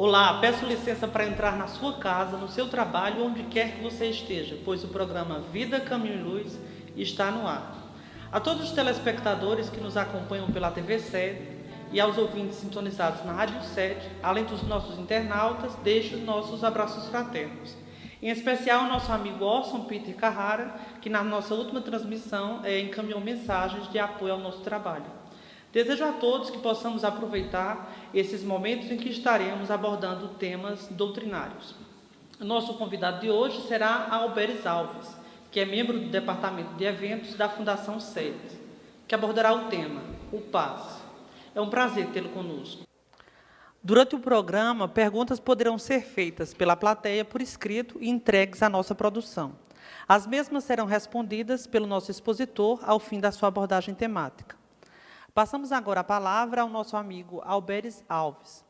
Olá, peço licença para entrar na sua casa, no seu trabalho, onde quer que você esteja, pois o programa Vida, Caminho e Luz está no ar. A todos os telespectadores que nos acompanham pela TV 7 e aos ouvintes sintonizados na Rádio 7, além dos nossos internautas, deixo os nossos abraços fraternos. Em especial, ao nosso amigo Orson Peter Carrara, que na nossa última transmissão encaminhou mensagens de apoio ao nosso trabalho. Desejo a todos que possamos aproveitar esses momentos em que estaremos abordando temas doutrinários. O nosso convidado de hoje será Alberes Alves, que é membro do Departamento de Eventos da Fundação SET, que abordará o tema, o Paz. É um prazer tê-lo conosco. Durante o programa, perguntas poderão ser feitas pela plateia por escrito e entregues à nossa produção. As mesmas serão respondidas pelo nosso expositor ao fim da sua abordagem temática. Passamos agora a palavra ao nosso amigo Alberes Alves.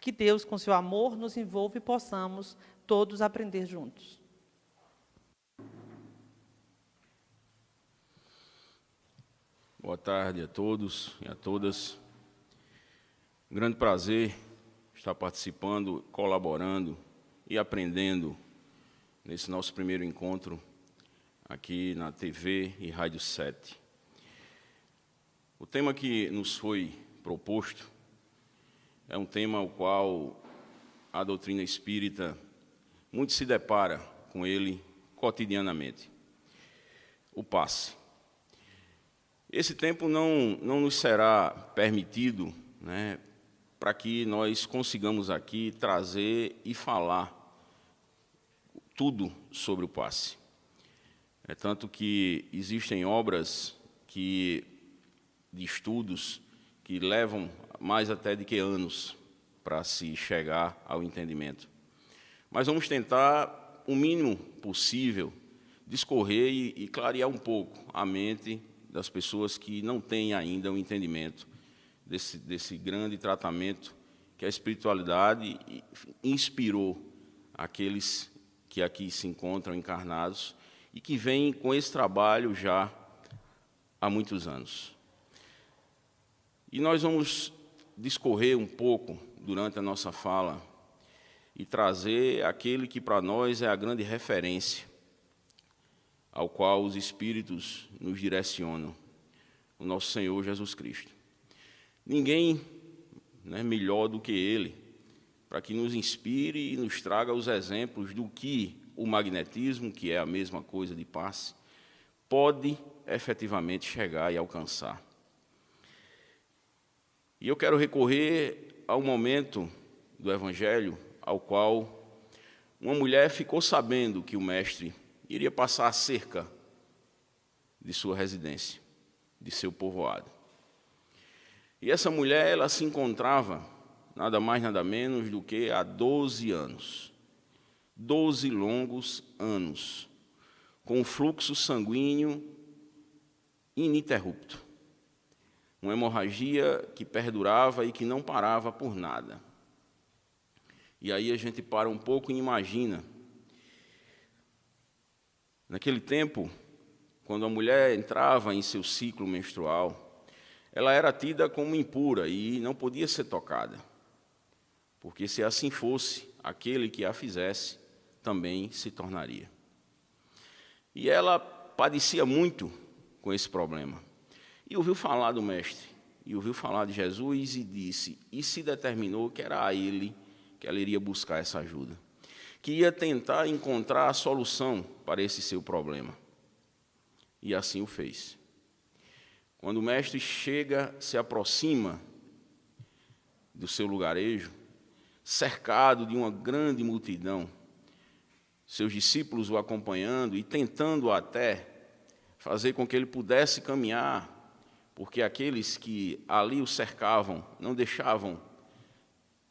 Que Deus, com seu amor, nos envolva e possamos todos aprender juntos. Boa tarde a todos e a todas. Um grande prazer estar participando, colaborando e aprendendo nesse nosso primeiro encontro aqui na TV e Rádio 7. O tema que nos foi proposto é um tema ao qual a doutrina espírita muito se depara com ele cotidianamente. O passe. Esse tempo não nos será permitido, para que nós consigamos aqui trazer e falar tudo sobre o passe. É tanto que existem obras de estudos que levam mais até de que anos para se chegar ao entendimento. Mas vamos tentar, o mínimo possível, discorrer e clarear um pouco a mente das pessoas que não têm ainda o entendimento desse grande tratamento que a espiritualidade inspirou aqueles que aqui se encontram encarnados e que vêm com esse trabalho já há muitos anos. E nós vamos discorrer um pouco durante a nossa fala e trazer aquele que para nós é a grande referência ao qual os Espíritos nos direcionam, o nosso Senhor Jesus Cristo. Ninguém melhor do que Ele para que nos inspire e nos traga os exemplos do que o magnetismo, que é a mesma coisa de passe, pode efetivamente chegar e alcançar. E eu quero recorrer ao momento do Evangelho, ao qual uma mulher ficou sabendo que o Mestre iria passar cerca de sua residência, de seu povoado. E essa mulher, ela se encontrava, nada mais, nada menos do que há 12 anos, 12 longos anos, com um fluxo sanguíneo ininterrupto. Uma hemorragia que perdurava e que não parava por nada. E aí a gente para um pouco e imagina. Naquele tempo, quando a mulher entrava em seu ciclo menstrual, ela era tida como impura e não podia ser tocada. Porque se assim fosse, aquele que a fizesse também se tornaria. E ela padecia muito com esse problema. E ouviu falar do Mestre, e ouviu falar de Jesus e disse, e se determinou que era a ele que ela iria buscar essa ajuda, que ia tentar encontrar a solução para esse seu problema. E assim o fez. Quando o Mestre chega, se aproxima do seu lugarejo, cercado de uma grande multidão, seus discípulos o acompanhando e tentando até fazer com que ele pudesse caminhar, porque aqueles que ali o cercavam não deixavam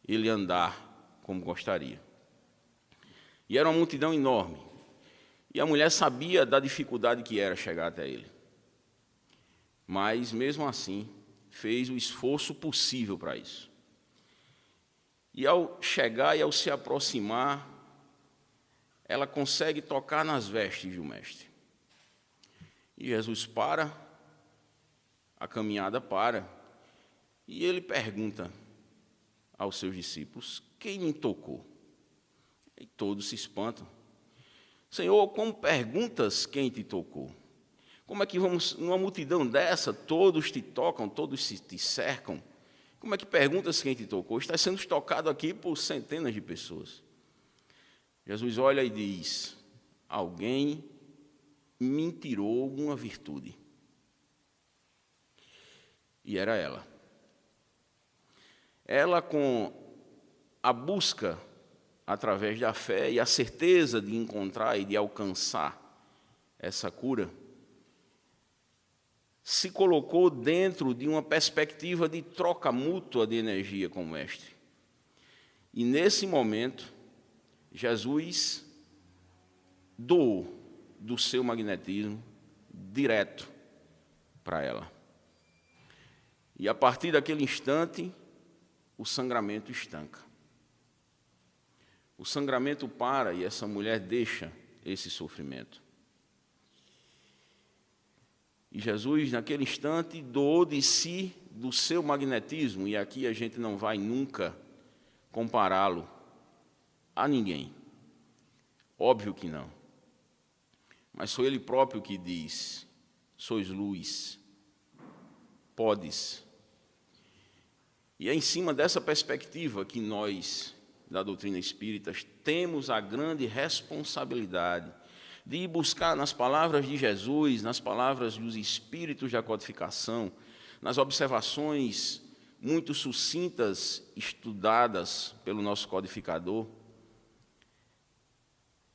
ele andar como gostaria. E era uma multidão enorme. E a mulher sabia da dificuldade que era chegar até ele. Mas, mesmo assim, fez o esforço possível para isso. E ao chegar e ao se aproximar, ela consegue tocar nas vestes do Mestre. E Jesus para, a caminhada para, e ele pergunta aos seus discípulos: quem me tocou? E todos se espantam. Senhor, como perguntas quem te tocou? Como é que vamos, numa multidão dessa, todos te tocam, todos te cercam? Como é que perguntas quem te tocou? Está sendo tocado aqui por centenas de pessoas. Jesus olha e diz: alguém me tirou uma virtude. E era ela. Ela, com a busca através da fé e a certeza de encontrar e de alcançar essa cura, se colocou dentro de uma perspectiva de troca mútua de energia com o Mestre. E nesse momento, Jesus doou do seu magnetismo direto para ela. E a partir daquele instante, o sangramento estanca. O sangramento para e essa mulher deixa esse sofrimento. E Jesus, naquele instante, doou de si, do seu magnetismo, e aqui a gente não vai nunca compará-lo a ninguém. Óbvio que não. Mas foi ele próprio que diz: sois luz, podes. E é em cima dessa perspectiva que nós, da doutrina espírita, temos a grande responsabilidade de ir buscar nas palavras de Jesus, nas palavras dos espíritos da codificação, nas observações muito sucintas, estudadas pelo nosso codificador,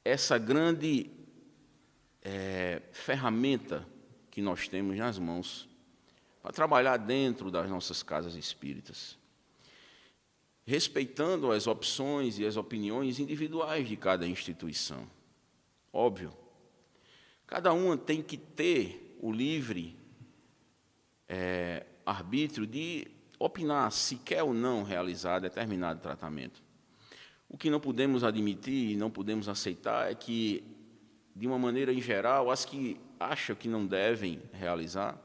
essa grande ferramenta que nós temos nas mãos para trabalhar dentro das nossas casas espíritas, respeitando as opções e as opiniões individuais de cada instituição. Óbvio, cada uma tem que ter o livre arbítrio de opinar se quer ou não realizar determinado tratamento. O que não podemos admitir e não podemos aceitar é que, de uma maneira em geral, as que acham que não devem realizar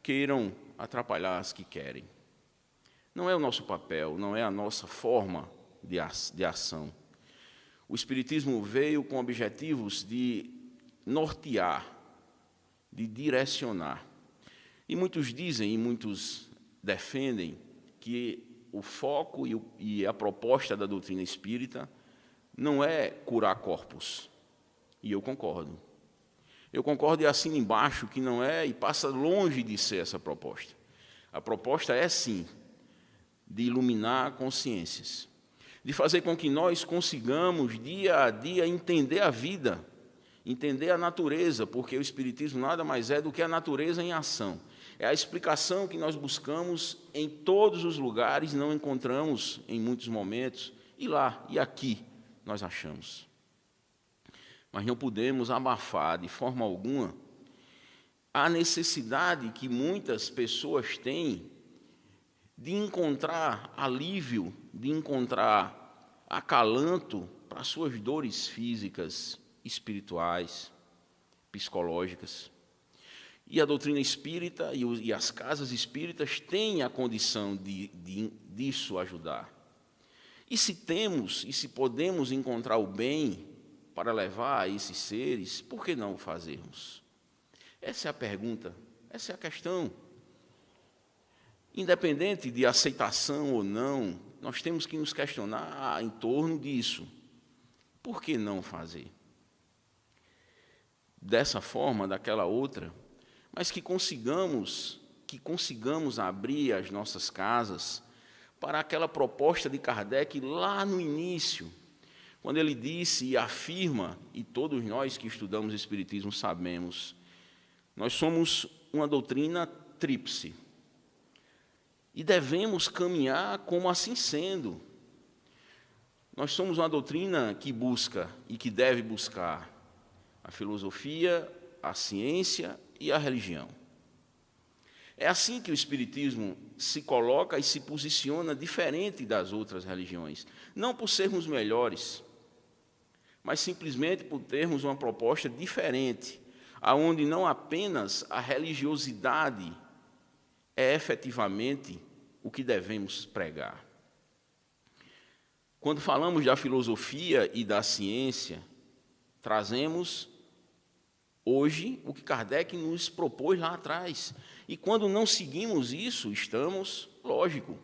queiram atrapalhar as que querem. Não é o nosso papel, não é a nossa forma de ação. O Espiritismo veio com objetivos de nortear, de direcionar. E muitos dizem, e muitos defendem, que o foco e a proposta da doutrina espírita não é curar corpos. E eu concordo. Eu concordo e assino embaixo que não é, e passa longe de ser essa proposta. A proposta é, sim, de iluminar consciências, de fazer com que nós consigamos, dia a dia, entender a vida, entender a natureza, porque o Espiritismo nada mais é do que a natureza em ação. É a explicação que nós buscamos em todos os lugares, não encontramos em muitos momentos, e lá e aqui nós achamos. Mas não podemos abafar de forma alguma a necessidade que muitas pessoas têm de encontrar alívio, de encontrar acalanto para suas dores físicas, espirituais, psicológicas. E a doutrina espírita e as casas espíritas têm a condição disso ajudar. E se temos e se podemos encontrar o bem para levar a esses seres, por que não o fazermos? Essa é a pergunta, essa é a questão. Independente de aceitação ou não, nós temos que nos questionar em torno disso. Por que não fazer? Dessa forma, daquela outra, mas que consigamos abrir as nossas casas para aquela proposta de Kardec lá no início, quando ele disse e afirma, e todos nós que estudamos Espiritismo sabemos, nós somos uma doutrina tríplice. E devemos caminhar como assim sendo. Nós somos uma doutrina que busca e que deve buscar a filosofia, a ciência e a religião. É assim que o Espiritismo se coloca e se posiciona diferente das outras religiões. Não por sermos melhores, mas simplesmente por termos uma proposta diferente, aonde não apenas a religiosidade é efetivamente o que devemos pregar. Quando falamos da filosofia e da ciência, trazemos hoje o que Kardec nos propôs lá atrás. E quando não seguimos isso, estamos, lógico,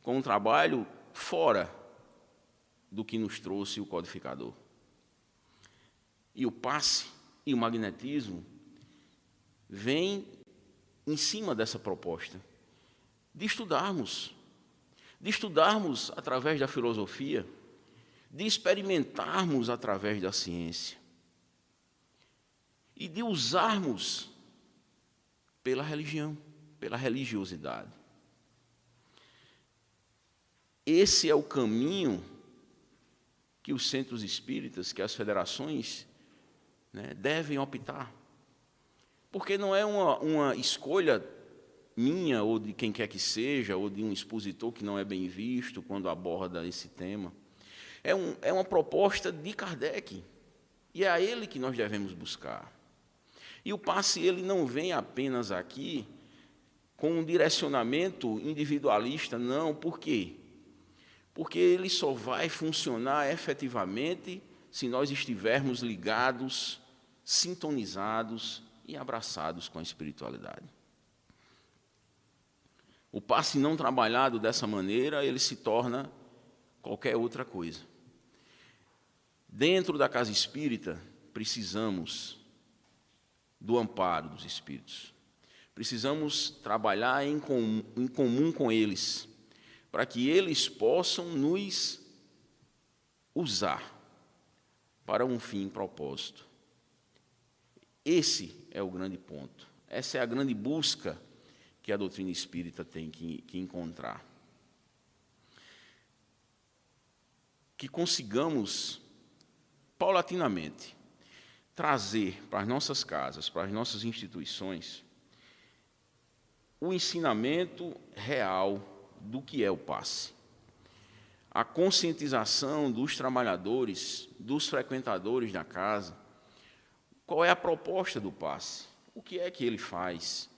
com um trabalho fora do que nos trouxe o codificador. E o passe e o magnetismo vêm em cima dessa proposta de estudarmos através da filosofia, de experimentarmos através da ciência e de usarmos pela religião, pela religiosidade. Esse é o caminho que os centros espíritas, que as federações, devem optar. Porque não é uma escolha minha, ou de quem quer que seja, ou de um expositor que não é bem visto quando aborda esse tema. É uma proposta de Kardec, e é a ele que nós devemos buscar. E o passe, ele não vem apenas aqui com um direcionamento individualista, não. Por quê? Porque ele só vai funcionar efetivamente se nós estivermos ligados, sintonizados e abraçados com a espiritualidade. O passe não trabalhado dessa maneira, ele se torna qualquer outra coisa. Dentro da casa espírita, precisamos do amparo dos espíritos. Precisamos trabalhar em comum com eles, para que eles possam nos usar para um fim e propósito. Esse é o grande ponto. Essa é a grande busca que a doutrina espírita tem que encontrar. Que consigamos, paulatinamente, trazer para as nossas casas, para as nossas instituições, o ensinamento real do que é o passe. A conscientização dos trabalhadores, dos frequentadores da casa. Qual é a proposta do passe? O que é que ele faz?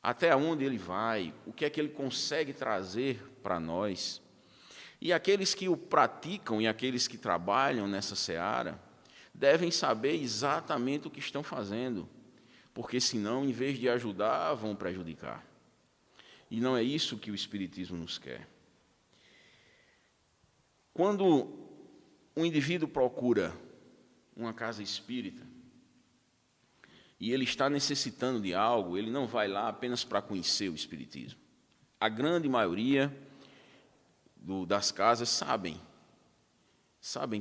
Até onde ele vai? O que é que ele consegue trazer para nós? E aqueles que o praticam e aqueles que trabalham nessa seara devem saber exatamente o que estão fazendo, porque senão, em vez de ajudar, vão prejudicar. E não é isso que o Espiritismo nos quer. Quando um indivíduo procura uma casa espírita e ele está necessitando de algo, ele não vai lá apenas para conhecer o Espiritismo. A grande maioria das casas sabem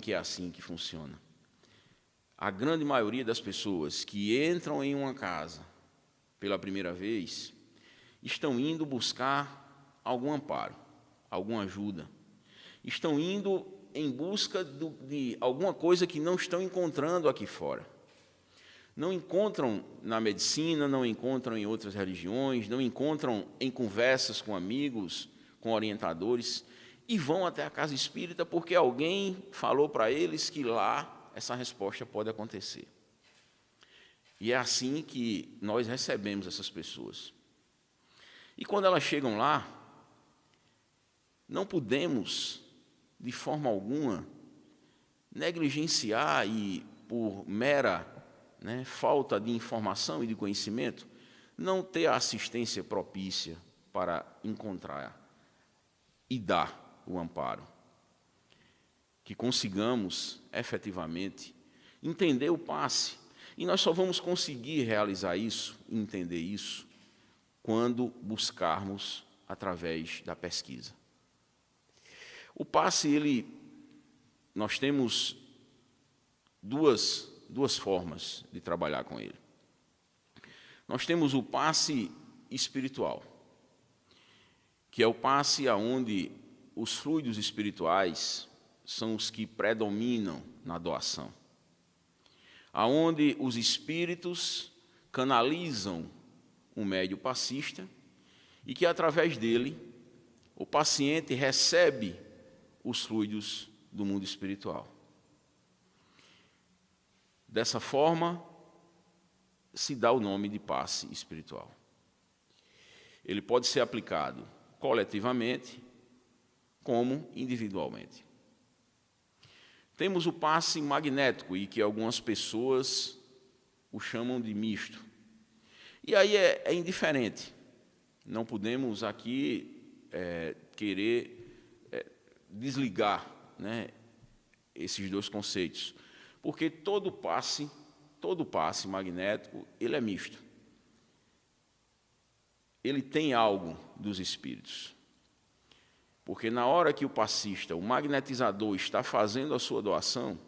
que é assim que funciona. A grande maioria das pessoas que entram em uma casa pela primeira vez estão indo buscar algum amparo, alguma ajuda. Estão indo em busca de alguma coisa que não estão encontrando aqui fora. Não encontram na medicina, não encontram em outras religiões, não encontram em conversas com amigos, com orientadores, e vão até a casa espírita porque alguém falou para eles que lá essa resposta pode acontecer. E é assim que nós recebemos essas pessoas. E quando elas chegam lá, não podemos, de forma alguma, negligenciar e, por mera falta de informação e de conhecimento, não ter a assistência propícia para encontrar e dar o amparo. Que consigamos, efetivamente, entender o passe. E nós só vamos conseguir realizar isso, entender isso, quando buscarmos através da pesquisa. O passe, nós temos duas formas de trabalhar com ele. Nós temos o passe espiritual, que é o passe onde os fluidos espirituais são os que predominam na doação, aonde os espíritos canalizam um médio passista e que, através dele, o paciente recebe os fluidos do mundo espiritual. Dessa forma, se dá o nome de passe espiritual. Ele pode ser aplicado coletivamente, como individualmente. Temos o passe magnético, e que algumas pessoas o chamam de misto. E aí é indiferente. Não podemos aqui querer desligar, né, esses dois conceitos, porque todo passe magnético, ele é misto. Ele tem algo dos espíritos. Porque na hora que o passista, o magnetizador, está fazendo a sua doação,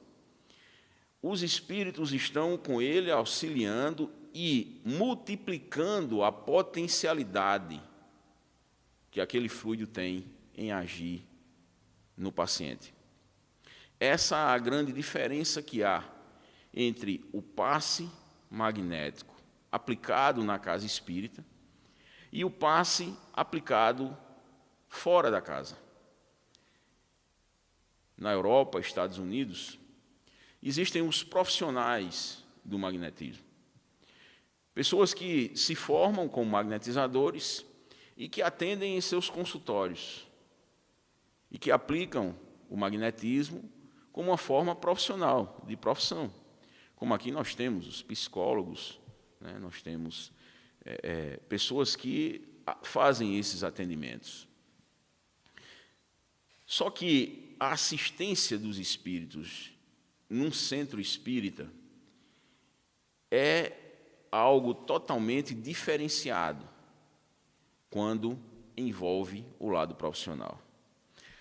os espíritos estão com ele auxiliando e multiplicando a potencialidade que aquele fluido tem em agir no paciente. Essa é a grande diferença que há entre o passe magnético aplicado na casa espírita e o passe aplicado fora da casa. Na Europa, Estados Unidos, existem os profissionais do magnetismo. Pessoas que se formam como magnetizadores e que atendem em seus consultórios e que aplicam o magnetismo como uma forma profissional, de profissão. Como aqui nós temos os psicólogos, né, nós temos pessoas que fazem esses atendimentos. Só que a assistência dos espíritos num centro espírita é algo totalmente diferenciado quando envolve o lado profissional.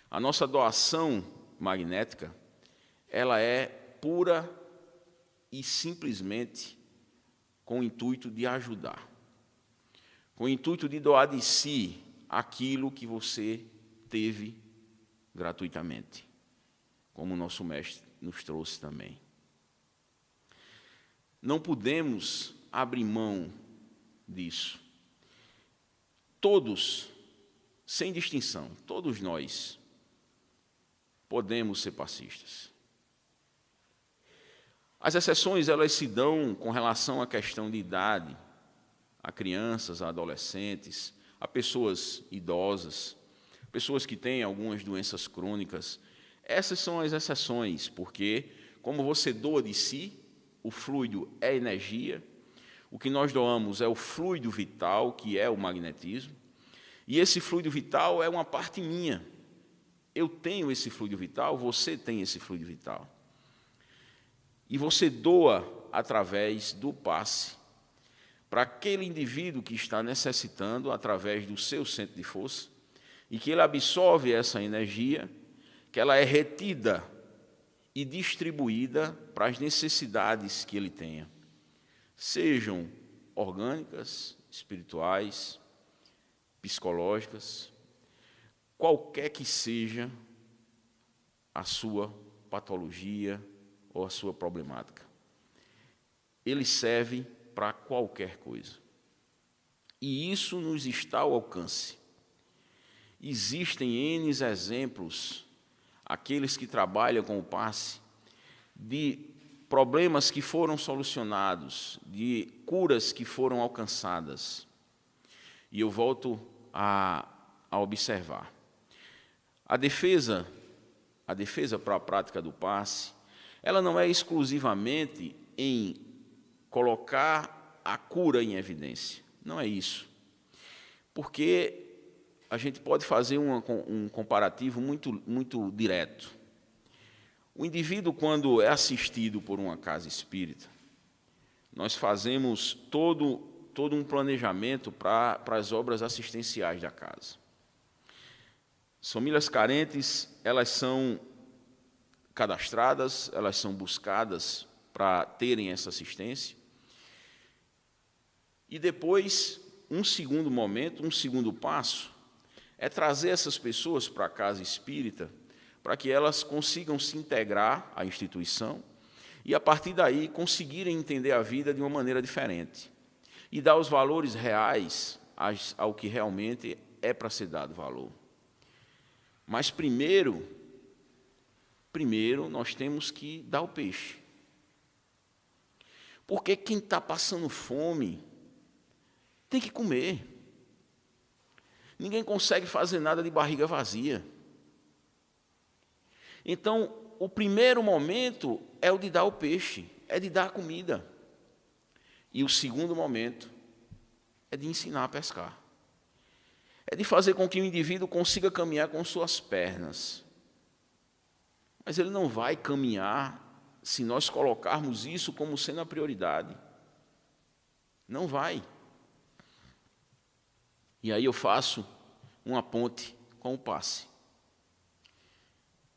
A nossa doação magnética, ela é pura e simplesmente com o intuito de ajudar, com o intuito de doar de si aquilo que você teve gratuitamente, como o nosso mestre nos trouxe também. Não podemos abrir mão disso. Todos, sem distinção, todos nós podemos ser passistas. As exceções, elas se dão com relação à questão de idade, a crianças, a adolescentes, a pessoas idosas, pessoas que têm algumas doenças crônicas. Essas são as exceções, porque, como você doa de si, o fluido é energia, o que nós doamos é o fluido vital, que é o magnetismo, e esse fluido vital é uma parte minha. Eu tenho esse fluido vital, você tem esse fluido vital. E você doa através do passe para aquele indivíduo que está necessitando, através do seu centro de força, e que ele absorve essa energia, que ela é retida e distribuída para as necessidades que ele tenha, sejam orgânicas, espirituais, psicológicas, qualquer que seja a sua patologia ou a sua problemática. Ele serve para qualquer coisa. E isso nos está ao alcance. Existem N exemplos, aqueles que trabalham com o passe, de problemas que foram solucionados, de curas que foram alcançadas. E eu volto a observar. A defesa para a prática do passe, ela não é exclusivamente em colocar a cura em evidência. Não é isso. Porque a gente pode fazer um comparativo muito direto. O indivíduo, quando é assistido por uma casa espírita, nós fazemos todo um planejamento para as obras assistenciais da casa. As famílias carentes, elas são cadastradas, elas são buscadas para terem essa assistência. E depois, um segundo momento, um segundo passo, é trazer essas pessoas para a casa espírita, para que elas consigam se integrar à instituição e, a partir daí, conseguirem entender a vida de uma maneira diferente e dar os valores reais ao que realmente é para ser dado valor. Mas primeiro nós temos que dar o peixe. Porque quem está passando fome tem que comer. Ninguém consegue fazer nada de barriga vazia. Então, o primeiro momento é o de dar o peixe, é de dar a comida. E o segundo momento é de ensinar a pescar. É de fazer com que o indivíduo consiga caminhar com suas pernas. Mas ele não vai caminhar se nós colocarmos isso como sendo a prioridade. Não vai. E aí eu faço uma ponte com o passe.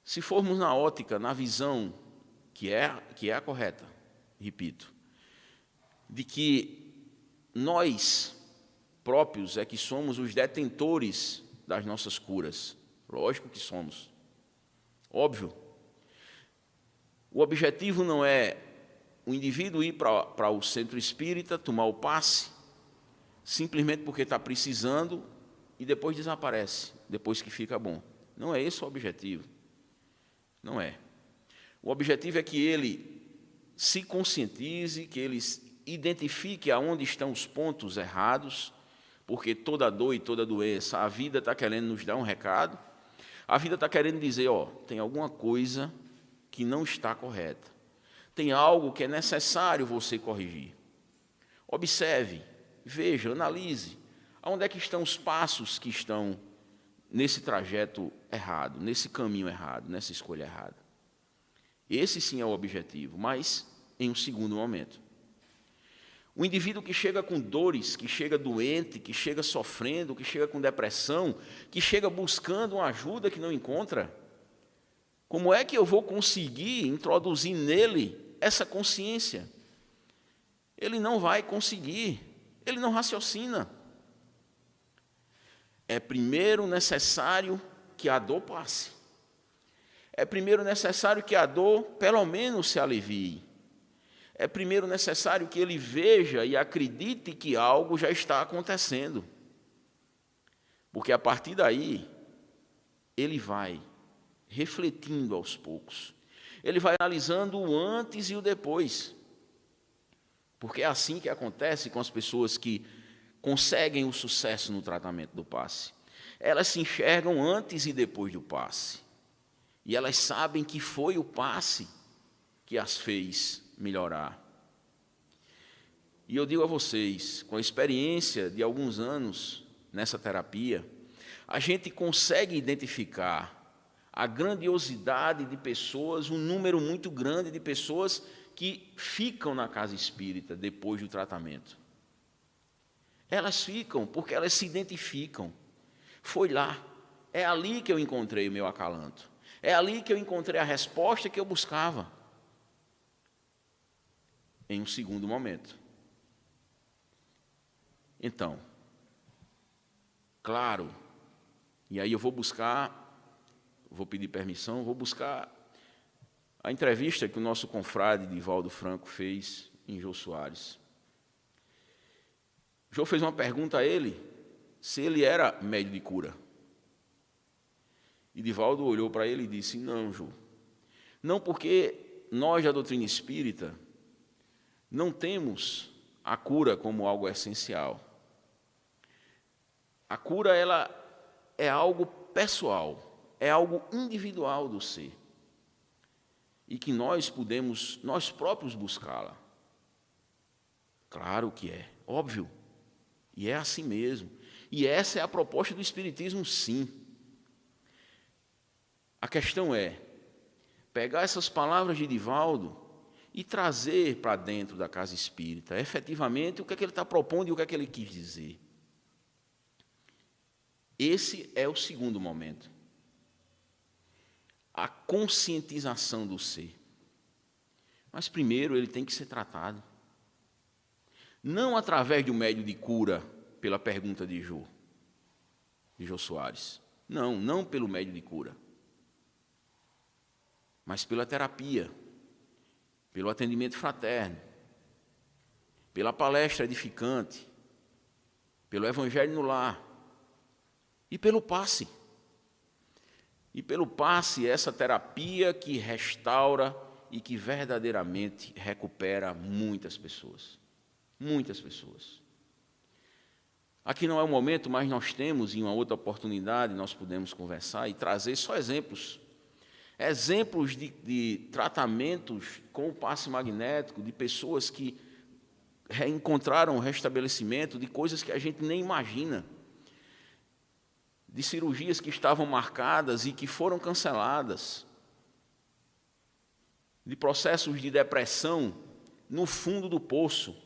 Se formos na ótica, na visão que é a correta, repito, de que nós próprios é que somos os detentores das nossas curas. Lógico que somos. Óbvio. O objetivo não é o indivíduo ir para o centro espírita, tomar o passe, simplesmente porque está precisando e depois desaparece, depois que fica bom. Não é esse o objetivo. Não é. O objetivo é que ele se conscientize, que ele identifique aonde estão os pontos errados, porque toda dor e toda doença, a vida está querendo nos dar um recado, a vida está querendo dizer, tem alguma coisa que não está correta, tem algo que é necessário você corrigir. Observe, veja, analise, aonde é que estão os passos que estão nesse trajeto errado, nesse caminho errado, nessa escolha errada. Esse sim é o objetivo, mas em um segundo momento. O indivíduo que chega com dores, que chega doente, que chega sofrendo, que chega com depressão, que chega buscando uma ajuda que não encontra, como é que eu vou conseguir introduzir nele essa consciência? Ele não vai conseguir, ele não raciocina. É primeiro necessário que a dor passe. É primeiro necessário que a dor, pelo menos, se alivie. É primeiro necessário que ele veja e acredite que algo já está acontecendo. Porque a partir daí, ele vai refletindo aos poucos. Ele vai analisando o antes e o depois. Porque é assim que acontece com as pessoas que conseguem o sucesso no tratamento do passe. Elas se enxergam antes e depois do passe. E elas sabem que foi o passe que as fez melhorar. E eu digo a vocês, com a experiência de alguns anos nessa terapia, a gente consegue identificar a grandiosidade de pessoas, um número muito grande de pessoas que ficam na casa espírita depois do tratamento. Elas ficam porque elas se identificam. Foi lá, é ali que eu encontrei o meu acalanto. É ali que eu encontrei a resposta que eu buscava. Em um segundo momento. Então, claro, e aí eu vou pedir permissão, vou buscar a entrevista que o nosso confrade Divaldo Franco fez em Jô Soares. Jô fez uma pergunta a ele, se ele era médio de cura. E Divaldo olhou para ele e disse, não, Jô, não, porque nós da doutrina espírita não temos a cura como algo essencial. A cura, ela é algo pessoal, é algo individual do ser. E que nós podemos, nós próprios, buscá-la. Claro que é, óbvio. E é assim mesmo. E essa é a proposta do Espiritismo, sim. A questão é pegar essas palavras de Divaldo e trazer para dentro da casa espírita, efetivamente, o que é que ele está propondo e o que é que ele quis dizer. Esse é o segundo momento. A conscientização do ser. Mas primeiro ele tem que ser tratado. Não através de um médio de cura, pela pergunta de Jô Soares. Não pelo médio de cura. Mas pela terapia, pelo atendimento fraterno, pela palestra edificante, pelo evangelho no lar e pelo passe. E pelo passe, essa terapia que restaura e que verdadeiramente recupera muitas pessoas. Muitas pessoas. Aqui não é o momento, mas nós temos, em uma outra oportunidade, nós podemos conversar e trazer só exemplos exemplos de tratamentos com o passe magnético, de pessoas que encontraram o restabelecimento, de coisas que a gente nem imagina, de cirurgias que estavam marcadas e que foram canceladas, de processos de depressão no fundo do poço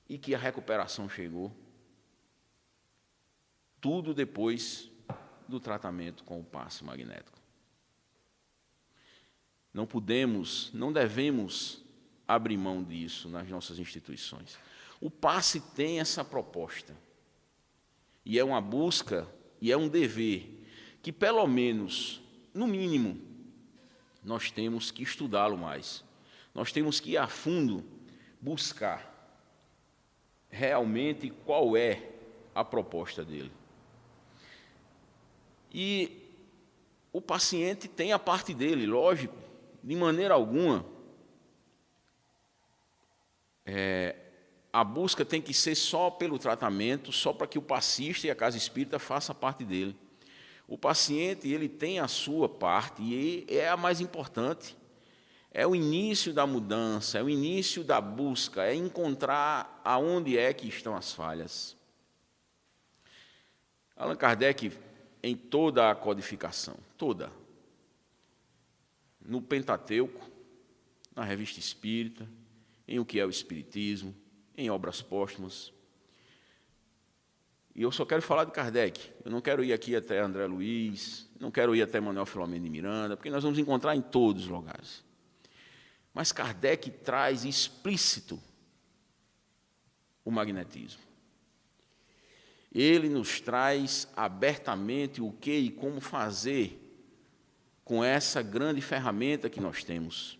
e que a recuperação chegou. Tudo depois do tratamento com o passe magnético. Não devemos abrir mão disso nas nossas instituições. O passe tem essa proposta. E é uma busca, e é um dever, que pelo menos, no mínimo, nós temos que estudá-lo mais. Nós temos que ir a fundo buscar realmente qual é a proposta dele. E o paciente tem a parte dele, lógico, de maneira alguma. A busca tem que ser só pelo tratamento, só para que o passista e a casa espírita façam a parte dele. O paciente, ele tem a sua parte e é a mais importante. É o início da mudança, é o início da busca, é encontrar aonde é que estão as falhas. Allan Kardec, em toda a codificação, toda, no Pentateuco, na Revista Espírita, em O que é o Espiritismo, em obras póstumas. E eu só quero falar de Kardec, eu não quero ir aqui até André Luiz, não quero ir até Manuel Filomeno de Miranda, porque nós vamos encontrar em todos os lugares. Mas Kardec traz explícito o magnetismo. Ele nos traz abertamente o que e como fazer com essa grande ferramenta que nós temos.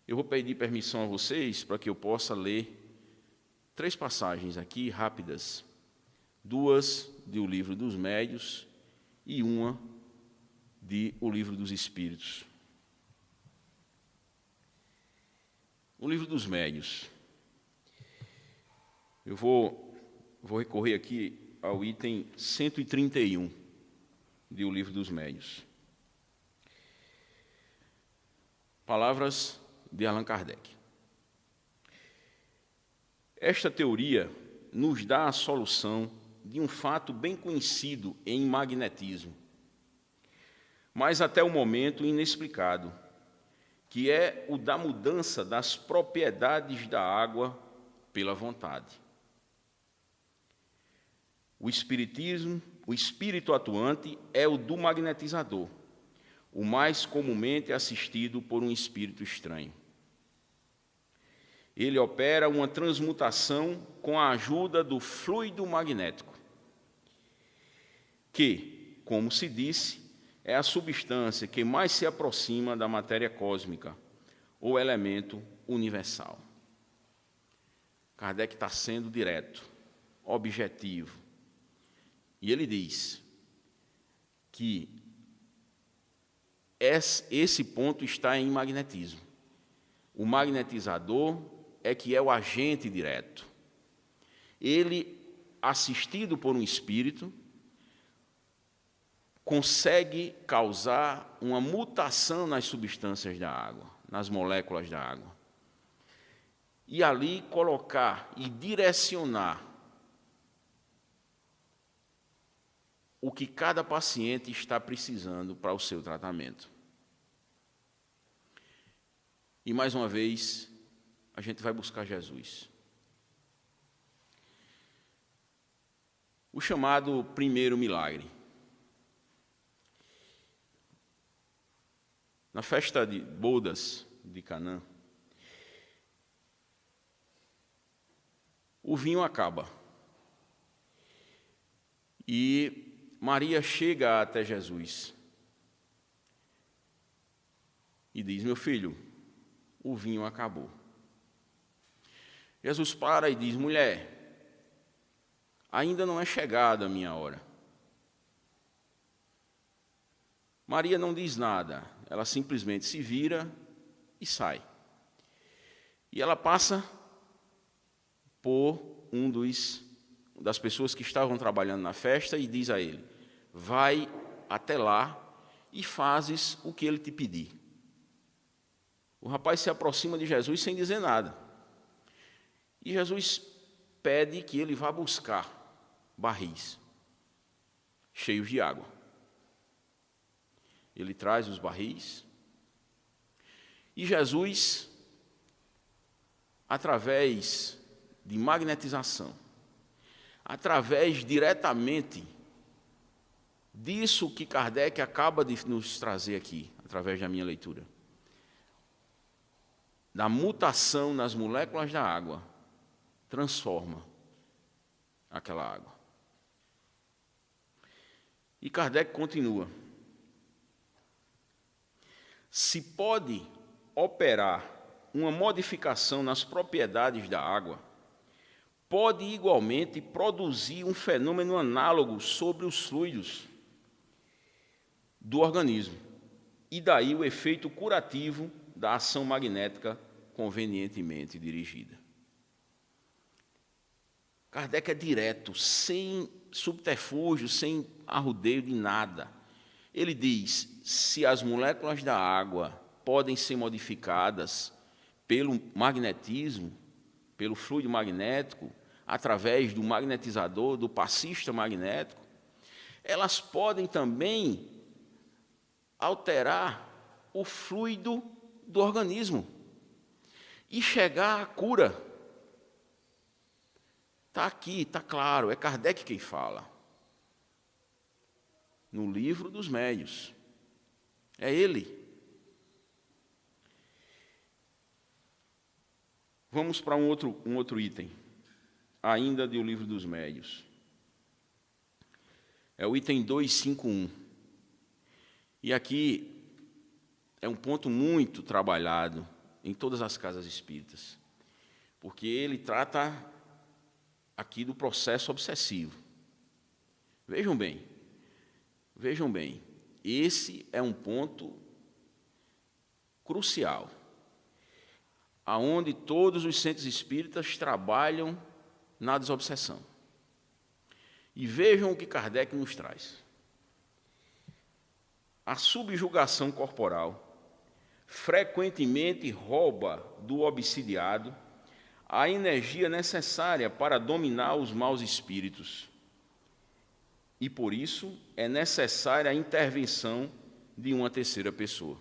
Eu vou pedir permissão a vocês para que eu possa ler 3 passagens aqui, rápidas. 2 do Livro dos Médiuns e 1 do Livro dos Espíritos. O Livro dos Médiuns. Eu vou recorrer aqui ao item 131 do Livro dos Médiuns. Palavras de Allan Kardec. Esta teoria nos dá a solução de um fato bem conhecido em magnetismo, mas até o momento inexplicado, que é o da mudança das propriedades da água pela vontade. O espírito atuante é o do magnetizador, o mais comumente assistido por um espírito estranho. Ele opera uma transmutação com a ajuda do fluido magnético, que, como se disse, é a substância que mais se aproxima da matéria cósmica, ou elemento universal. Kardec está sendo direto, objetivo. E ele diz que esse ponto está em magnetismo. O magnetizador é que é o agente direto. Ele, assistido por um espírito, consegue causar uma mutação nas substâncias da água, nas moléculas da água. E ali colocar e direcionar o que cada paciente está precisando para o seu tratamento. E, mais uma vez, a gente vai buscar Jesus. O chamado primeiro milagre. Na festa de bodas de Canaã, o vinho acaba. E Maria chega até Jesus e diz: meu filho, o vinho acabou. Jesus para e diz: mulher, ainda não é chegada a minha hora. Maria não diz nada, ela simplesmente se vira e sai. E ela passa por das pessoas que estavam trabalhando na festa e diz a ele: vai até lá e fazes o que ele te pedir. O rapaz se aproxima de Jesus sem dizer nada. E Jesus pede que ele vá buscar barris cheios de água. Ele traz os barris e Jesus, através de magnetização, através diretamente disso que Kardec acaba de nos trazer aqui, através da minha leitura, da mutação nas moléculas da água, transforma aquela água. E Kardec continua: se pode operar uma modificação nas propriedades da água, pode igualmente produzir um fenômeno análogo sobre os fluidos do organismo, e daí o efeito curativo da ação magnética convenientemente dirigida. Kardec é direto, sem subterfúgio, sem arrudeio de nada. Ele diz: se as moléculas da água podem ser modificadas pelo magnetismo, pelo fluido magnético, através do magnetizador, do passista magnético, elas podem também alterar o fluido do organismo e chegar à cura. Está aqui, está claro, é Kardec quem fala. No Livro dos Médiuns. É ele. Vamos para um outro item, ainda do Livro dos Médiuns. É o item 251. E aqui é um ponto muito trabalhado em todas as casas espíritas, porque ele trata aqui do processo obsessivo. Vejam bem, esse é um ponto crucial, aonde todos os centros espíritas trabalham na desobsessão. E vejam o que Kardec nos traz. A subjugação corporal frequentemente rouba do obsidiado a energia necessária para dominar os maus espíritos. E, por isso, é necessária a intervenção de uma terceira pessoa.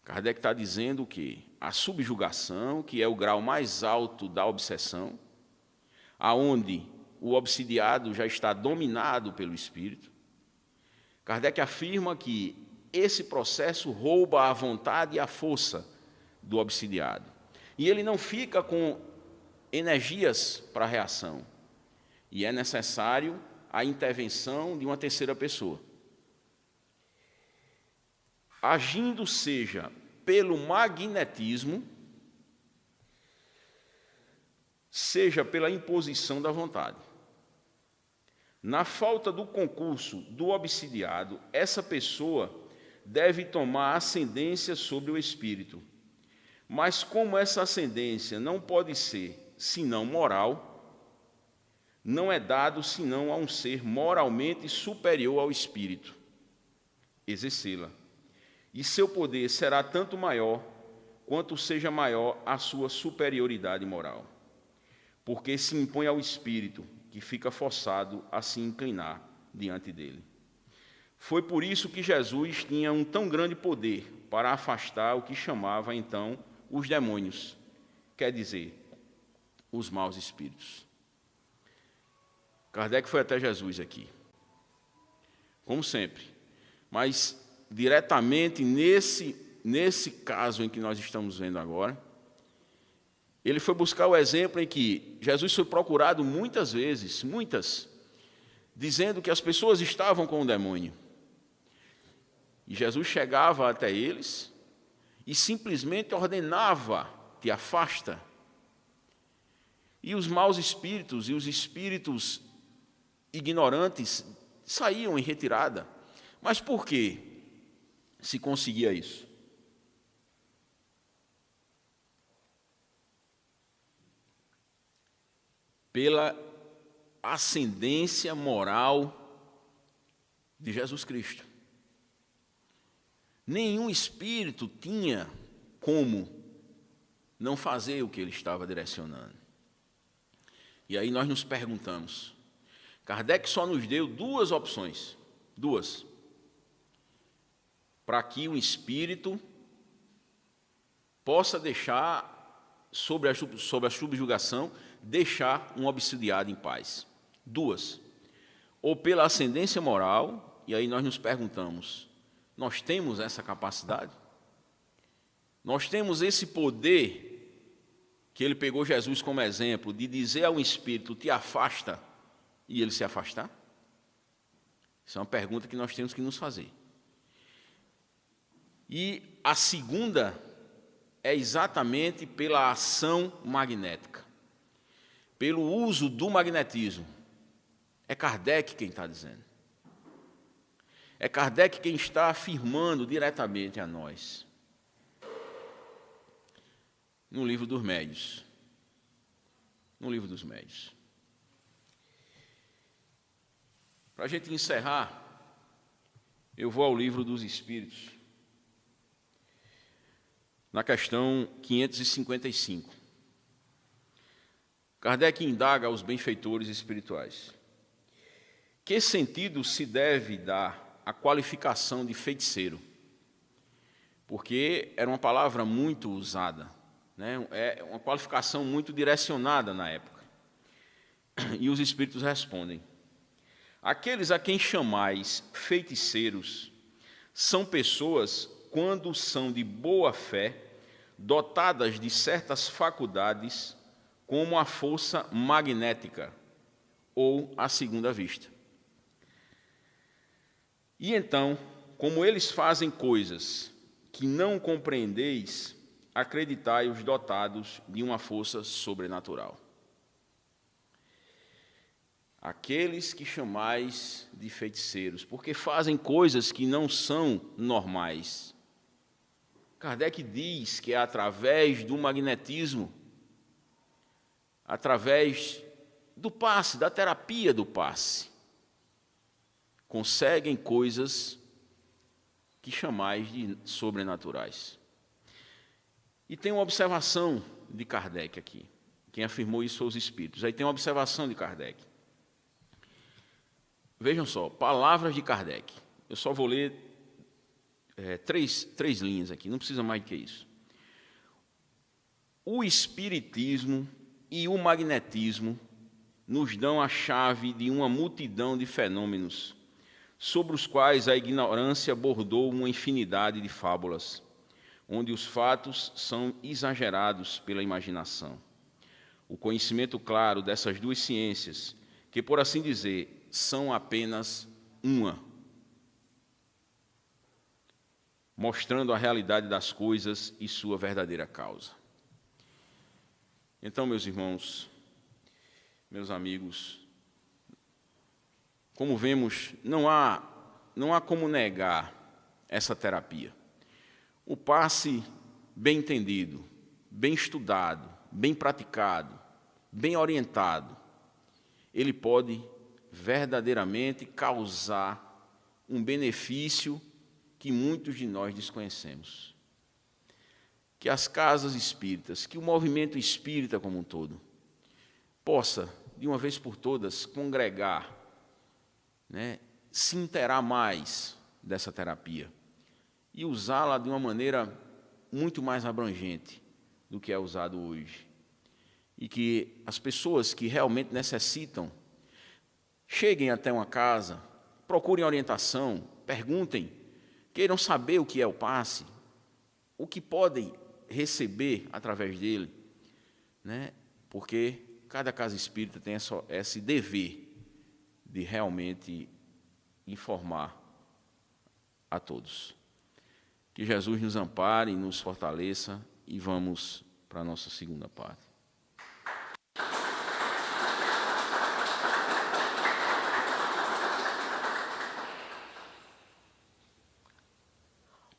Kardec está dizendo que a subjugação, que é o grau mais alto da obsessão, aonde o obsidiado já está dominado pelo espírito, Kardec afirma que esse processo rouba a vontade e a força do obsidiado. E ele não fica com energias para a reação. E é necessário a intervenção de uma terceira pessoa. Agindo seja pelo magnetismo, seja pela imposição da vontade. Na falta do concurso do obsidiado, essa pessoa deve tomar ascendência sobre o espírito. Mas como essa ascendência não pode ser senão moral, não é dado senão a um ser moralmente superior ao espírito exercê-la. E seu poder será tanto maior quanto seja maior a sua superioridade moral, porque se impõe ao espírito, que fica forçado a se inclinar diante dele. Foi por isso que Jesus tinha um tão grande poder para afastar o que chamava então os demônios, quer dizer, os maus espíritos. Kardec foi até Jesus aqui, como sempre, mas diretamente nesse caso em que nós estamos vendo agora, ele foi buscar o exemplo em que Jesus foi procurado muitas vezes, dizendo que as pessoas estavam com o demônio. E Jesus chegava até eles e simplesmente ordenava: te afasta. E os maus espíritos e os espíritos ignorantes saíam em retirada. Mas por que se conseguia isso? Pela ascendência moral de Jesus Cristo. Nenhum espírito tinha como não fazer o que ele estava direcionando. E aí nós nos perguntamos, Kardec só nos deu duas opções, para que o espírito possa deixar, sob a subjugação, deixar um obsidiado em paz. Duas. Ou pela ascendência moral, e aí nós nos perguntamos, nós temos essa capacidade? Nós temos esse poder, que ele pegou Jesus como exemplo, de dizer ao espírito, te afasta, e ele se afastar? Isso é uma pergunta que nós temos que nos fazer. E a segunda é exatamente pela ação magnética, pelo uso do magnetismo. É Kardec quem está dizendo. É Kardec quem está afirmando diretamente a nós. No Livro dos Médiuns. No Livro dos Médiuns. Para a gente encerrar, eu vou ao Livro dos Espíritos, na questão 555. Kardec indaga aos benfeitores espirituais. Que sentido se deve dar à qualificação de feiticeiro? Porque era uma palavra muito usada, né? É uma qualificação muito direcionada na época. E os espíritos respondem: aqueles a quem chamais feiticeiros são pessoas, quando são de boa fé, dotadas de certas faculdades, como a força magnética ou a segunda vista. E então, como eles fazem coisas que não compreendeis, acreditai-os dotados de uma força sobrenatural. Aqueles que chamais de feiticeiros, porque fazem coisas que não são normais. Kardec diz que é através do magnetismo, através do passe, da terapia do passe, conseguem coisas que chamais de sobrenaturais. E tem uma observação de Kardec aqui. Quem afirmou isso foi os espíritos. Aí tem uma observação de Kardec. Vejam só, palavras de Kardec. Eu só vou ler três linhas aqui, não precisa mais do que isso. O espiritismo e o magnetismo nos dão a chave de uma multidão de fenômenos, sobre os quais a ignorância bordou uma infinidade de fábulas, onde os fatos são exagerados pela imaginação. O conhecimento claro dessas duas ciências, que, por assim dizer, são apenas uma, mostrando a realidade das coisas e sua verdadeira causa. Então, meus irmãos, meus amigos, como vemos, não há como negar essa terapia. O passe bem entendido, bem estudado, bem praticado, bem orientado, ele pode verdadeiramente causar um benefício que muitos de nós desconhecemos. Que as casas espíritas, que o movimento espírita como um todo, possa, de uma vez por todas, congregar, se inteirar mais dessa terapia e usá-la de uma maneira muito mais abrangente do que é usado hoje. E que as pessoas que realmente necessitam cheguem até uma casa, procurem orientação, perguntem, queiram saber o que é o passe, o que podem receber através dele, porque cada casa espírita tem esse dever de realmente informar a todos. Que Jesus nos ampare, nos fortaleça e vamos para a nossa segunda parte.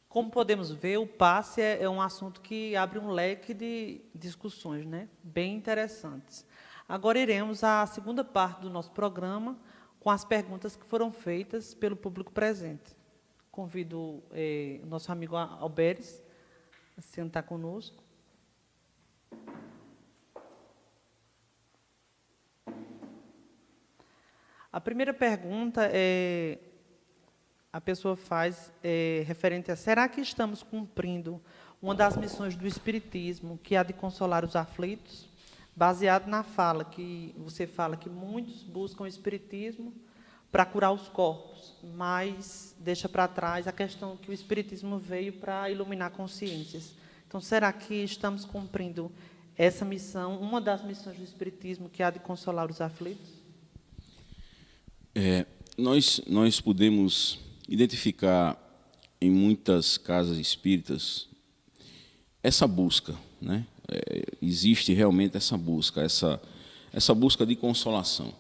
Como podemos ver, o passe é um assunto que abre um leque de discussões, bem interessantes. Agora iremos à segunda parte do nosso programa, com as perguntas que foram feitas pelo público presente. Convido o nosso amigo Alberes a sentar conosco. A primeira pergunta a pessoa faz referente a: será que estamos cumprindo uma das missões do Espiritismo, que é a de consolar os aflitos? Baseado na fala que você fala que muitos buscam o Espiritismo para curar os corpos, mas deixa para trás a questão que o Espiritismo veio para iluminar consciências. Então, será que estamos cumprindo essa missão, uma das missões do Espiritismo, que é a de consolar os aflitos? Nós podemos identificar em muitas casas espíritas essa busca, né? Existe realmente essa busca de consolação.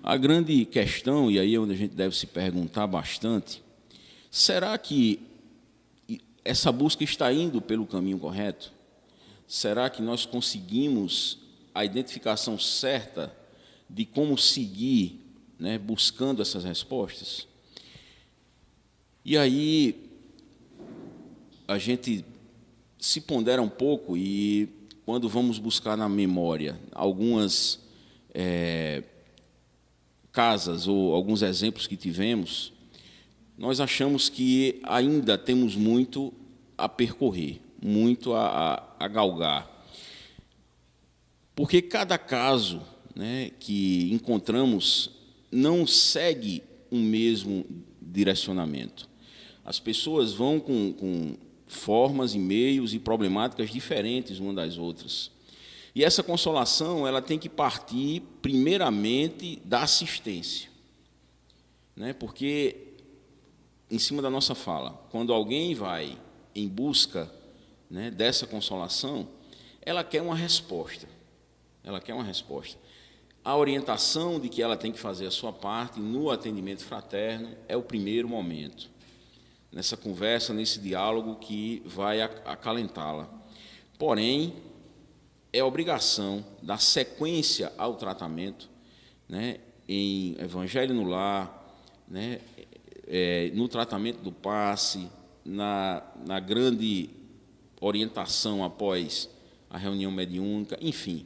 A grande questão, e aí é onde a gente deve se perguntar bastante: será que essa busca está indo pelo caminho correto? Será que nós conseguimos a identificação certa de como seguir, né, buscando essas respostas? E aí a gente se pondera um pouco, e quando vamos buscar na memória algumas casas ou alguns exemplos que tivemos, nós achamos que ainda temos muito a percorrer, muito a galgar. Porque cada caso, né, que encontramos não segue um mesmo direcionamento. As pessoas vão com formas e meios e problemáticas diferentes umas das outras. E essa consolação, ela tem que partir primeiramente da assistência, né? Porque, em cima da nossa fala, quando alguém vai em busca, né, dessa consolação, ela quer uma resposta. Ela quer uma resposta. A orientação de que ela tem que fazer a sua parte no atendimento fraterno é o primeiro momento, nessa conversa, nesse diálogo que vai acalentá-la. Porém, é obrigação da sequência ao tratamento, né, em Evangelho no Lar, né, no tratamento do passe, na grande orientação após a reunião mediúnica, enfim.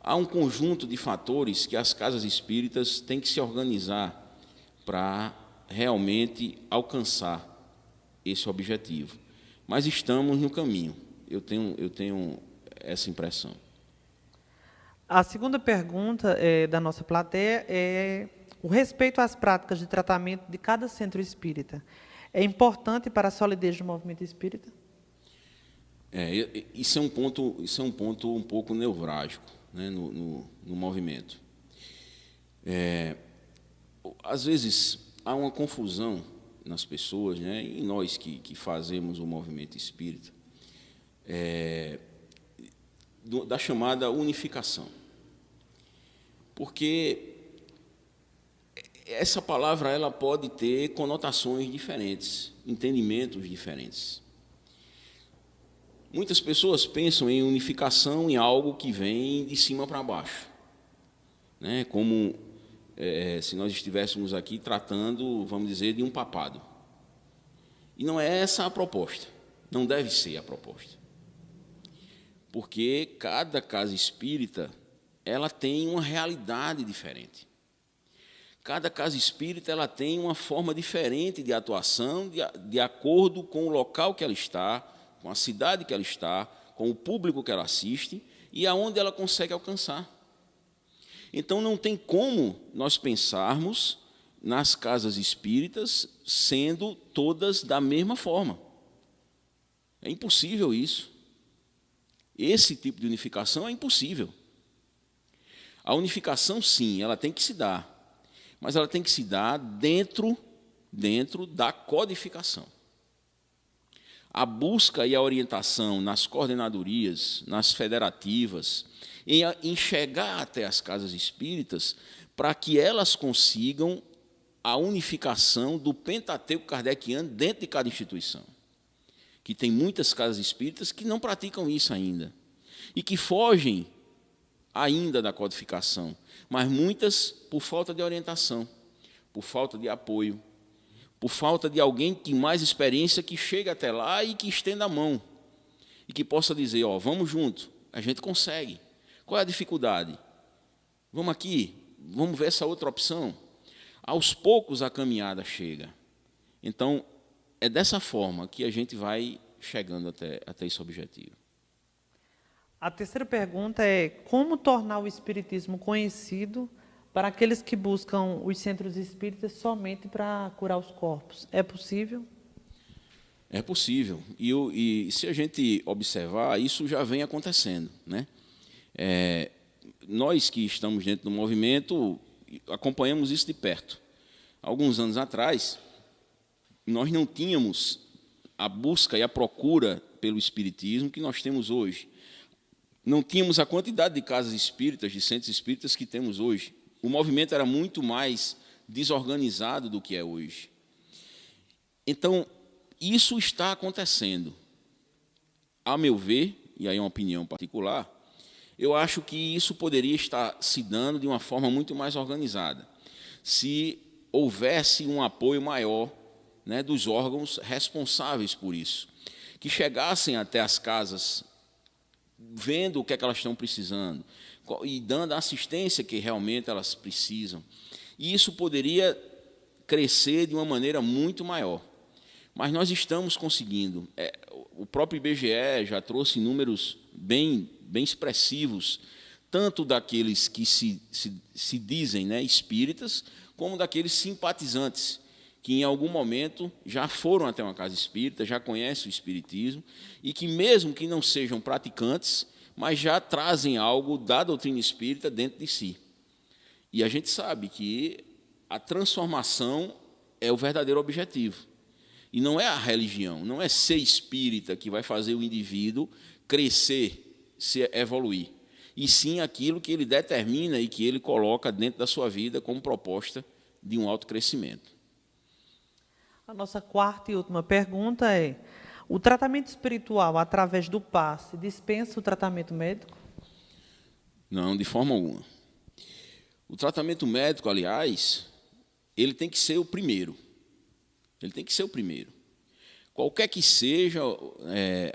Há um conjunto de fatores que as casas espíritas têm que se organizar para realmente alcançar esse objetivo. Mas estamos no caminho, eu tenho essa impressão. A segunda pergunta da nossa plateia é o respeito às práticas de tratamento de cada centro espírita. É importante para a solidez do movimento espírita? Isso é um ponto um pouco nevrálgico, né, no movimento. Às vezes há uma confusão nas pessoas, né, e nós que fazemos o movimento espírita, da chamada unificação. Porque essa palavra ela pode ter conotações diferentes, entendimentos diferentes. Muitas pessoas pensam em unificação em algo que vem de cima para baixo, né? Como se nós estivéssemos aqui tratando, vamos dizer, de um papado. E não é essa a proposta, não deve ser a proposta. Porque cada casa espírita ela tem uma realidade diferente. Cada casa espírita ela tem uma forma diferente de atuação, de acordo com o local que ela está, com a cidade que ela está, com o público que ela assiste e aonde ela consegue alcançar. Então, não tem como nós pensarmos nas casas espíritas sendo todas da mesma forma. É impossível isso. Esse tipo de unificação é impossível. A unificação, sim, ela tem que se dar, mas ela tem que se dar dentro da codificação. A busca e a orientação nas coordenadorias, nas federativas, em chegar até as casas espíritas para que elas consigam a unificação do Pentateuco kardeciano dentro de cada instituição. Que tem muitas casas espíritas que não praticam isso ainda e que fogem ainda da codificação, mas muitas por falta de orientação, por falta de apoio, por falta de alguém que mais experiência que chegue até lá e que estenda a mão e que possa dizer, ó, vamos junto, a gente consegue. Qual é a dificuldade? Vamos aqui, vamos ver essa outra opção. Aos poucos a caminhada chega. Então, é dessa forma que a gente vai chegando até esse objetivo. A terceira pergunta é: como tornar o espiritismo conhecido para aqueles que buscam os centros espíritas somente para curar os corpos? É possível? É possível. E se a gente observar, isso já vem acontecendo, né? Nós que estamos dentro do movimento acompanhamos isso de perto. Alguns anos atrás, nós não tínhamos a busca e a procura pelo espiritismo que nós temos hoje. Não tínhamos a quantidade de casas espíritas, de centros espíritas que temos hoje. O movimento era muito mais desorganizado do que é hoje. Então, isso está acontecendo. A meu ver, e aí é uma opinião particular, eu acho que isso poderia estar se dando de uma forma muito mais organizada, se houvesse um apoio maior, né, dos órgãos responsáveis por isso, que chegassem até as casas, vendo o que é que elas estão precisando e dando a assistência que realmente elas precisam. E isso poderia crescer de uma maneira muito maior. Mas nós estamos conseguindo. O próprio IBGE já trouxe números bem expressivos, tanto daqueles que se dizem, né, espíritas, como daqueles simpatizantes, que em algum momento já foram até uma casa espírita, já conhecem o espiritismo, e que mesmo que não sejam praticantes, mas já trazem algo da doutrina espírita dentro de si. E a gente sabe que a transformação é o verdadeiro objetivo. E não é a religião, não é ser espírita que vai fazer o indivíduo crescer, se evoluir, e sim aquilo que ele determina e que ele coloca dentro da sua vida como proposta de um autocrescimento. A nossa quarta e última pergunta é: o tratamento espiritual através do passe dispensa o tratamento médico? Não, de forma alguma. O tratamento médico, aliás, ele tem que ser o primeiro. Ele tem que ser o primeiro. Qualquer que seja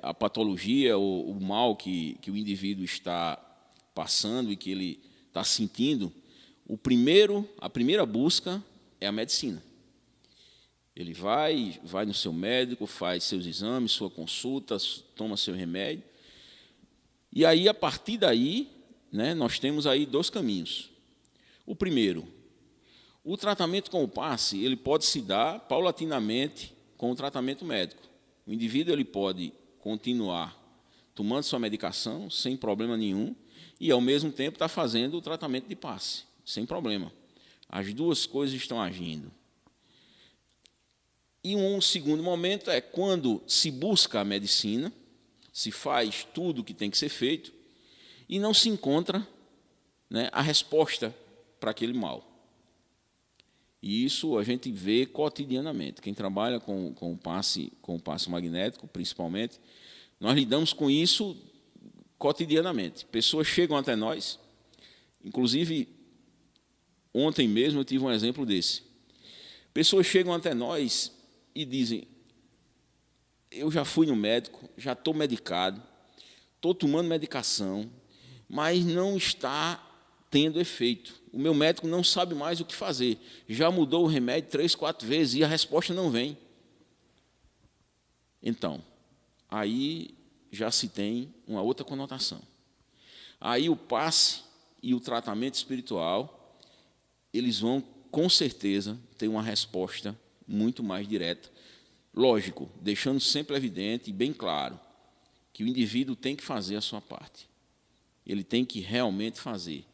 a patologia ou o mal que o indivíduo está passando e que ele está sentindo, a primeira busca é a medicina. Ele vai no seu médico, faz seus exames, sua consulta, toma seu remédio. E aí, a partir daí, né, nós temos aí dois caminhos. O primeiro, o tratamento com o passe, ele pode se dar paulatinamente com o tratamento médico. O indivíduo ele pode continuar tomando sua medicação sem problema nenhum e, ao mesmo tempo, estar fazendo o tratamento de passe, sem problema. As duas coisas estão agindo. E um segundo momento é quando se busca a medicina, se faz tudo o que tem que ser feito e não se encontra, né, a resposta para aquele mal. E isso a gente vê cotidianamente. Quem trabalha com o passe magnético, principalmente, nós lidamos com isso cotidianamente. Pessoas chegam até nós, inclusive, ontem mesmo eu tive um exemplo desse. Pessoas chegam até nós e dizem: eu já fui no médico, já estou medicado, estou tomando medicação, mas não está tendo efeito. O meu médico não sabe mais o que fazer. Já mudou o remédio 3, 4 vezes e a resposta não vem. Então, aí já se tem uma outra conotação. Aí o passe e o tratamento espiritual, eles vão, com certeza, ter uma resposta muito mais direta. Lógico, deixando sempre evidente e bem claro que o indivíduo tem que fazer a sua parte. Ele tem que realmente fazer,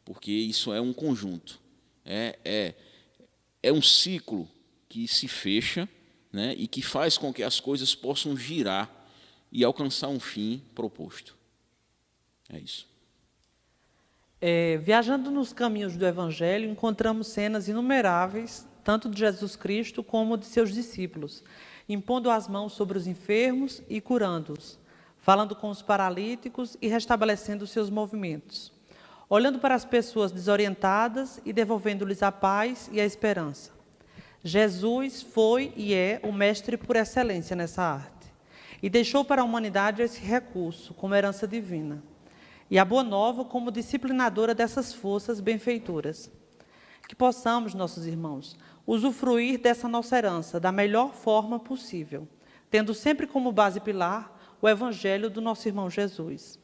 porque isso é um conjunto. É um ciclo que se fecha, né, e que faz com que as coisas possam girar e alcançar um fim proposto. É isso. Viajando nos caminhos do Evangelho, encontramos cenas inumeráveis, tanto de Jesus Cristo como de seus discípulos, impondo as mãos sobre os enfermos e curando-os, falando com os paralíticos e restabelecendo seus movimentos, olhando para as pessoas desorientadas e devolvendo-lhes a paz e a esperança. Jesus foi e é o mestre por excelência nessa arte e deixou para a humanidade esse recurso como herança divina e a Boa Nova como disciplinadora dessas forças benfeitoras. Que possamos, nossos irmãos, usufruir dessa nossa herança da melhor forma possível, tendo sempre como base pilar o Evangelho do nosso irmão Jesus.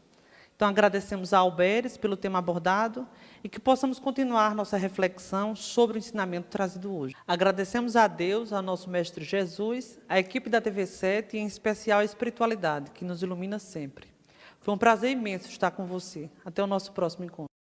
Então, agradecemos a Alberes pelo tema abordado e que possamos continuar nossa reflexão sobre o ensinamento trazido hoje. Agradecemos a Deus, ao nosso Mestre Jesus, a equipe da TV7 e, em especial, a espiritualidade, que nos ilumina sempre. Foi um prazer imenso estar com você. Até o nosso próximo encontro.